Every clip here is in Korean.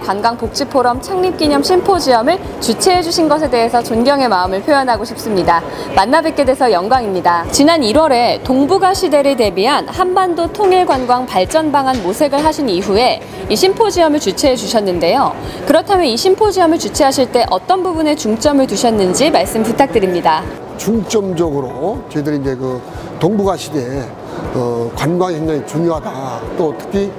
관광복지포럼 창립기념 심포지엄을 주최해 주신 것에 대해서 존경의 마음을 표현하고 싶습니다. 만나 뵙게 돼서 영광입니다. 지난 1월에 동북아 시대를 대비한 한반도 통일관광 발전 방안 모색을 하신 이후에 이 심포지엄을 주최해 주셨는데요. 그렇다면 이 심포지엄을 주최하실 때 어떤 부분에 중점을 두셨는지 말씀 부탁드립니다. 중점적으로 저희들이 이제 그 동북아 시대에 관광이 굉장히 중요하다. 또 특히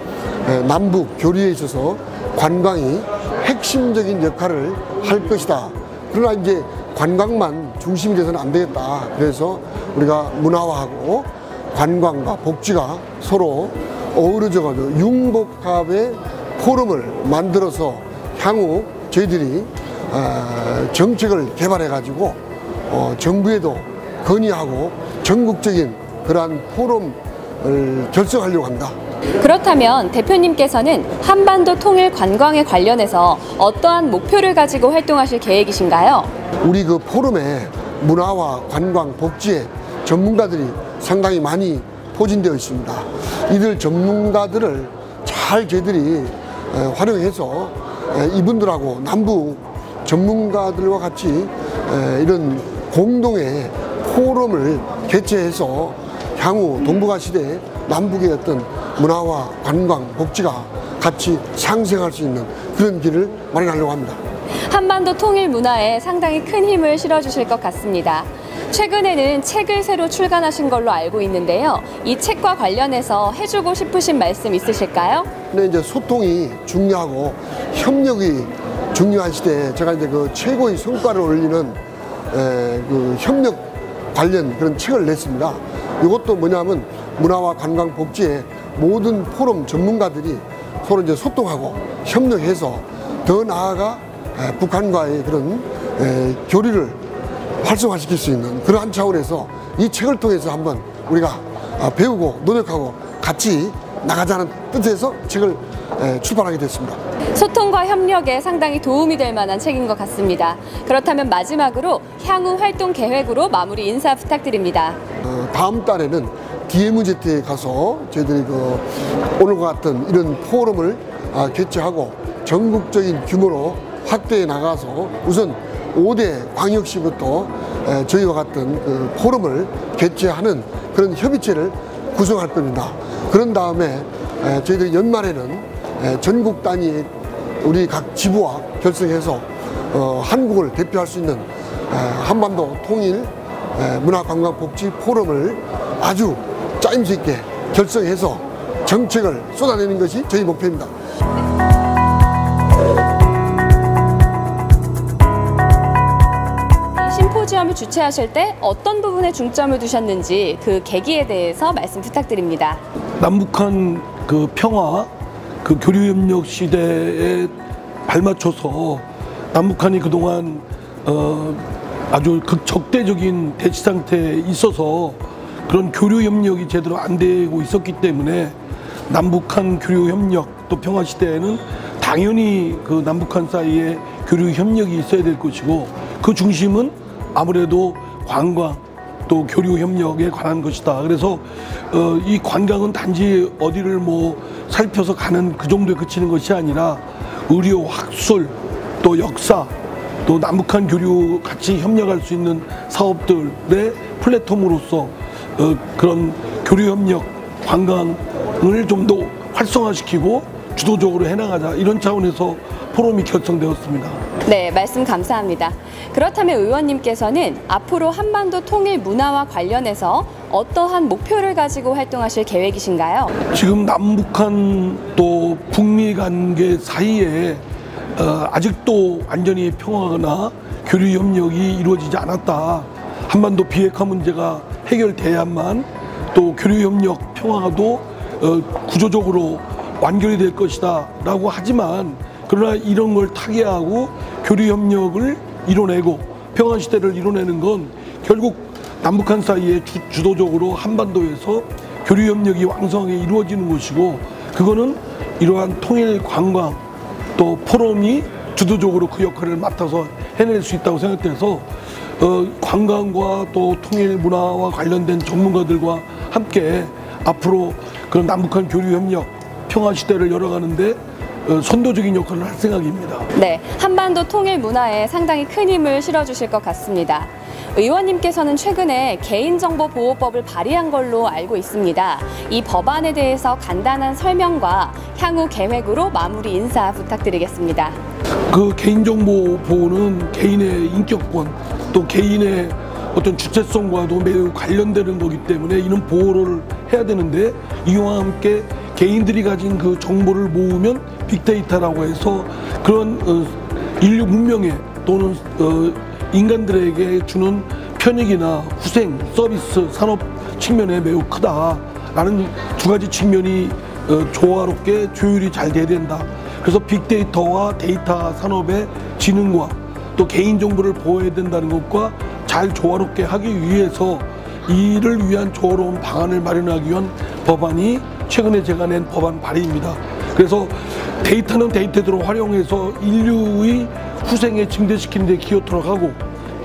남북 교류에 있어서 관광이 핵심적인 역할을 할 것이다. 그러나 이제 관광만 중심이 돼서는 안 되겠다. 그래서 우리가 문화화하고 관광과 복지가 서로 어우러져가지고 융복합의 포럼을 만들어서 향후 저희들이 정책을 개발해가지고 정부에도 건의하고 전국적인 그러한 포럼을 결성하려고 합니다. 그렇다면 대표님께서는 한반도 통일 관광에 관련해서 어떠한 목표를 가지고 활동하실 계획이신가요? 우리 그 포럼에 문화와 관광, 복지의 전문가들이 상당히 많이 포진되어 있습니다. 이들 전문가들을 잘 저희들이 활용해서 이분들하고 남북 전문가들과 같이 이런 공동의 포럼을 개최해서 향후 동북아 시대에 남북의 어떤 문화와 관광, 복지가 같이 상생할 수 있는 그런 길을 마련하려고 합니다. 한반도 통일 문화에 상당히 큰 힘을 실어주실 것 같습니다. 최근에는 책을 새로 출간하신 걸로 알고 있는데요. 이 책과 관련해서 해주고 싶으신 말씀 있으실까요? 네, 이제 소통이 중요하고 협력이 중요한 시대에 제가 이제 그 최고의 성과를 올리는 그 협력 관련 그런 책을 냈습니다. 이것도 뭐냐면 문화와 관광 복지의 모든 포럼 전문가들이 서로 이제 소통하고 협력해서 더 나아가 북한과의 그런 교류를 활성화시킬 수 있는 그러한 차원에서 이 책을 통해서 한번 우리가 배우고 노력하고 같이 나가자는 뜻에서 책을 출판하게 됐습니다. 소통과 협력에 상당히 도움이 될 만한 책인 것 같습니다. 그렇다면 마지막으로 향후 활동 계획으로 마무리 인사 부탁드립니다. 다음 달에는 DMZ에 가서 저희들이 오늘과 같은 이런 포럼을 개최하고 전국적인 규모로 확대해 나가서 우선 5대 광역시부터 저희와 같은 그 포럼을 개최하는 그런 협의체를 구성할 겁니다. 그런 다음에 저희들이 연말에는 전국 단위의 우리 각 지부와 결성해서 한국을 대표할 수 있는 한반도 통일 문화관광복지 포럼을 아주 짜임새 있게 결성해서 정책을 쏟아내는 것이 저희 목표입니다. 심포지엄을 주최하실 때 어떤 부분에 중점을 두셨는지 그 계기에 대해서 말씀 부탁드립니다. 남북한 그 평화, 그 교류협력 시대에 발맞춰서 남북한이 그동안 아주 극적대적인 대치 상태에 있어서 그런 교류협력이 제대로 안 되고 있었기 때문에 남북한 교류협력 또 평화 시대에는 당연히 그 남북한 사이에 교류협력이 있어야 될 것이고 그 중심은 아무래도 관광 또 교류협력에 관한 것이다. 그래서 이 관광은 단지 어디를 뭐 살펴서 가는 그 정도에 그치는 것이 아니라 의료, 학술, 또 역사, 또 남북한 교류 같이 협력할 수 있는 사업들의 플랫폼으로서 그런 교류협력, 관광을 좀 더 활성화시키고 주도적으로 해나가자 이런 차원에서 포럼이 결성되었습니다. 네, 말씀 감사합니다. 그렇다면 의원님께서는 앞으로 한반도 통일 문화와 관련해서 어떠한 목표를 가지고 활동하실 계획이신가요? 지금 남북한 또 북미 관계 사이에 아직도 완전히 평화나 교류 협력이 이루어지지 않았다. 한반도 비핵화 문제가 해결돼야만 또 교류 협력 평화도 구조적으로 완결이 될 것이다 라고 하지만 그러나 이런 걸 타개하고 교류 협력을 이뤄내고 평화 시대를 이뤄내는 건 결국 남북한 사이에 주도적으로 한반도에서 교류 협력이 왕성하게 이루어지는 것이고 그거는 이러한 통일 관광 또 포럼이 주도적으로 그 역할을 맡아서 해낼 수 있다고 생각돼서 관광과 또 통일 문화와 관련된 전문가들과 함께 앞으로 그런 남북한 교류 협력 평화 시대를 열어가는데 선도적인 역할을 할 생각입니다. 네, 한반도 통일 문화에 상당히 큰 힘을 실어주실 것 같습니다. 의원님께서는 최근에 개인정보보호법을 발의한 걸로 알고 있습니다. 이 법안에 대해서 간단한 설명과 향후 계획으로 마무리 인사 부탁드리겠습니다. 그 개인정보 보호는 개인의 인격권 또 개인의 어떤 주체성과도 매우 관련되는 거기 때문에 이런 보호를 해야 되는데, 이와 함께 개인들이 가진 그 정보를 모으면 빅데이터라고 해서 그런 인류 문명에 또는 인간들에게 주는 편익이나 후생, 서비스, 산업 측면에 매우 크다라는 두 가지 측면이 조화롭게 조율이 잘 돼야 된다. 그래서 빅데이터와 데이터 산업의 진흥과 또 개인정보를 보호해야 된다는 것과 잘 조화롭게 하기 위해서 이를 위한 조화로운 방안을 마련하기 위한 법안이 최근에 제가 낸 법안 발의입니다. 그래서 데이터는 데이터대로 활용해서 인류의 후생에 증대시키는 데 기여토록 하고,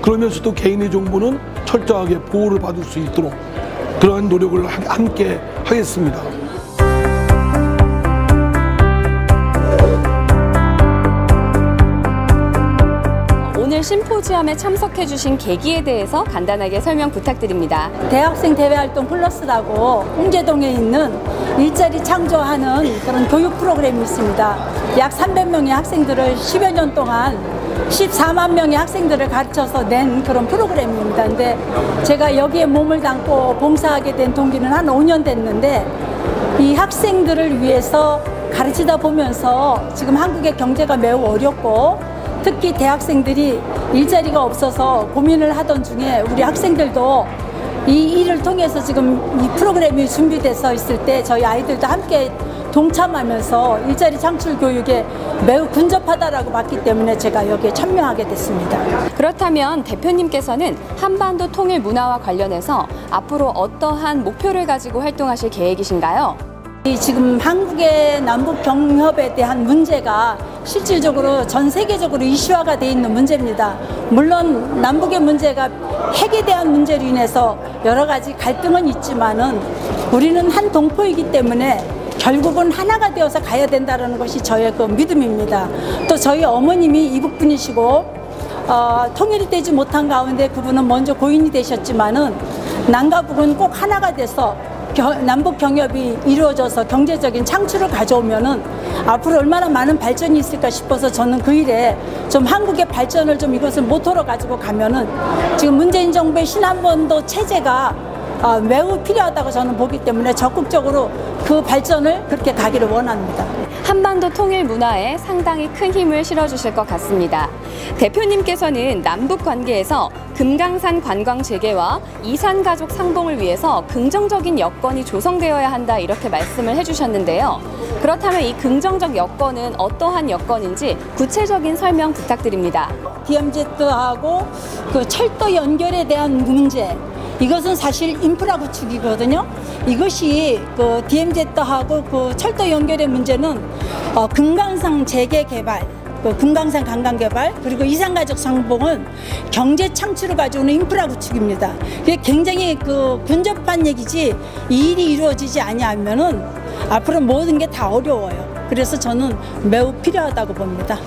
그러면서도 개인의 정보는 철저하게 보호를 받을 수 있도록 그러한 노력을 함께 하겠습니다. 오늘 심포지엄에 참석해주신 계기에 대해서 간단하게 설명 부탁드립니다. 대학생 대외활동 플러스라고 홍제동에 있는 일자리 창조하는 그런 교육 프로그램이 있습니다. 약 300명의 학생들을 10여 년 동안 14만 명의 학생들을 가르쳐서 낸 그런 프로그램입니다. 근데 제가 여기에 몸을 담고 봉사하게 된 동기는 한 5년 됐는데, 이 학생들을 위해서 가르치다 보면서 지금 한국의 경제가 매우 어렵고 특히 대학생들이 일자리가 없어서 고민을 하던 중에 우리 학생들도 이 일을 통해서 지금 이 프로그램이 준비돼서 있을 때 저희 아이들도 함께 동참하면서 일자리 창출 교육에 매우 근접하다라고 봤기 때문에 제가 여기에 참여하게 됐습니다. 그렇다면 대표님께서는 한반도 통일 문화와 관련해서 앞으로 어떠한 목표를 가지고 활동하실 계획이신가요? 지금 한국의 남북 경협에 대한 문제가 실질적으로 전 세계적으로 이슈화가 돼 있는 문제입니다. 물론 남북의 문제가 핵에 대한 문제로 인해서 여러 가지 갈등은 있지만은 우리는 한 동포이기 때문에 결국은 하나가 되어서 가야 된다는 것이 저의 그 믿음입니다. 또 저희 어머님이 이북분이시고 통일이 되지 못한 가운데 그분은 먼저 고인이 되셨지만은 남과 북은 꼭 하나가 돼서 남북 경협이 이루어져서 경제적인 창출을 가져오면은 앞으로 얼마나 많은 발전이 있을까 싶어서 저는 그 일에 좀 한국의 발전을 좀 이것을 모토로 가지고 가면은 지금 문재인 정부의 신한번도 체제가 매우 필요하다고 저는 보기 때문에 적극적으로 그 발전을 그렇게 가기를 원합니다. 한반도 통일 문화에 상당히 큰 힘을 실어주실 것 같습니다. 대표님께서는 남북 관계에서 금강산 관광 재개와 이산 가족 상봉을 위해서 긍정적인 여건이 조성되어야 한다 이렇게 말씀을 해주셨는데요. 그렇다면 이 긍정적 여건은 어떠한 여건인지 구체적인 설명 부탁드립니다. DMZ하고 그 철도 연결에 대한 문제, 이것은 사실 인프라 구축이거든요. 이것이 그 DMZ하고 그 철도 연결의 문제는 금강산 재개 개발, 그 금강산 관광 개발, 그리고 이산가족 상봉은 경제 창출을 가져오는 인프라 구축입니다. 이게 굉장히 그 근접한 얘기지, 이 일이 이루어지지 아니하면은 앞으로 모든 게 다 어려워요. 그래서 저는 매우 필요하다고 봅니다.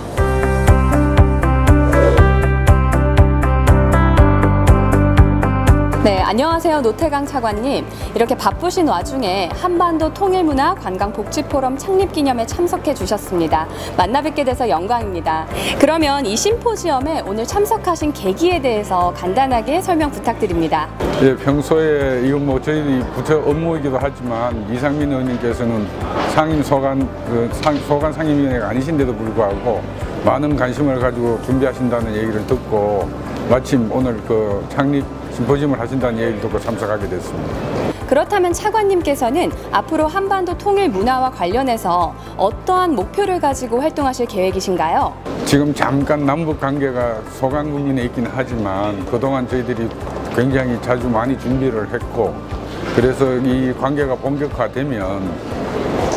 네, 안녕하세요. 노태강 차관님. 이렇게 바쁘신 와중에 한반도 통일문화 관광복지포럼 창립기념에 참석해 주셨습니다. 만나 뵙게 돼서 영광입니다. 그러면 이 심포지엄에 오늘 참석하신 계기에 대해서 간단하게 설명 부탁드립니다. 예, 평소에 이건 뭐 저희 부처 업무이기도 하지만 이상민 의원님께서는 소관 상임위원회가 아니신데도 불구하고 많은 관심을 가지고 준비하신다는 얘기를 듣고 마침 오늘 그 창립 심포지엄을 하신다는 얘기를 듣고 참석하게 됐습니다. 그렇다면 차관님께서는 앞으로 한반도 통일 문화와 관련해서 어떠한 목표를 가지고 활동하실 계획이신가요? 지금 잠깐 남북 관계가 소강 국면에 있긴 하지만 그동안 저희들이 굉장히 자주 많이 준비를 했고, 그래서 이 관계가 본격화되면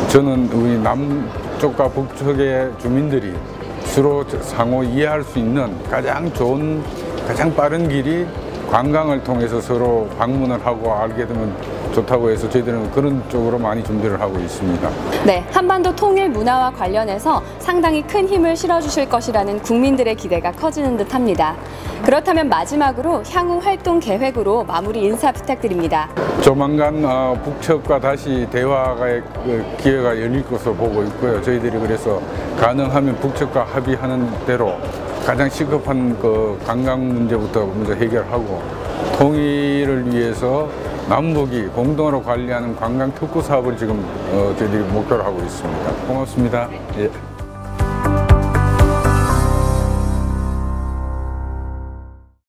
저는 우리 남쪽과 북쪽의 주민들이 서로 상호 이해할 수 있는 가장 좋은, 가장 빠른 길이 관광을 통해서 서로 방문을 하고 알게 되면 좋다고 해서 저희들은 그런 쪽으로 많이 준비를 하고 있습니다. 네, 한반도 통일 문화와 관련해서 상당히 큰 힘을 실어주실 것이라는 국민들의 기대가 커지는 듯합니다. 그렇다면 마지막으로 향후 활동 계획으로 마무리 인사 부탁드립니다. 조만간 북측과 다시 대화의 기회가 열릴 것으로 보고 있고요. 저희들이 그래서 가능하면 북측과 합의하는 대로 가장 시급한 그 관광 문제부터 먼저 해결하고 통일을 위해서 남북이 공동으로 관리하는 관광 특구 사업을 지금 저희들이 목표로 하고 있습니다. 고맙습니다. 예.